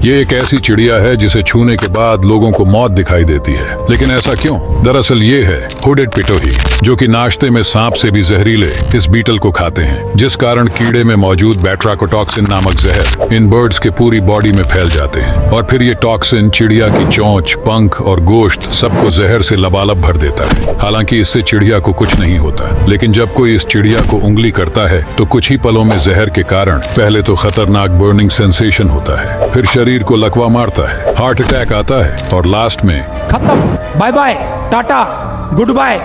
ये एक ऐसी चिड़िया है जिसे छूने के बाद लोगों को मौत दिखाई देती है, लेकिन ऐसा क्यों? दरअसल ये है हुडेड पिटोही, जो कि नाश्ते में सांप से भी जहरीले इस बीटल को खाते हैं, जिस कारण कीड़े में मौजूद बैट्राकोटॉक्सिन नामक जहर इन बर्ड्स के पूरी बॉडी में फैल जाते हैं और फिर ये टॉक्सिन चिड़िया की चोंच, पंख और गोश्त सबको जहर से लबालब भर देता है। हालांकि इससे चिड़िया को कुछ नहीं होता, लेकिन जब कोई इस चिड़िया को उंगली करता है तो कुछ ही पलों में जहर के कारण पहले तो खतरनाक बर्निंग सेंसेशन होता है, फिर शरीर को लकवा मारता है, हार्ट अटैक आता है और लास्ट में खत्म। Bye bye, tata, good bye.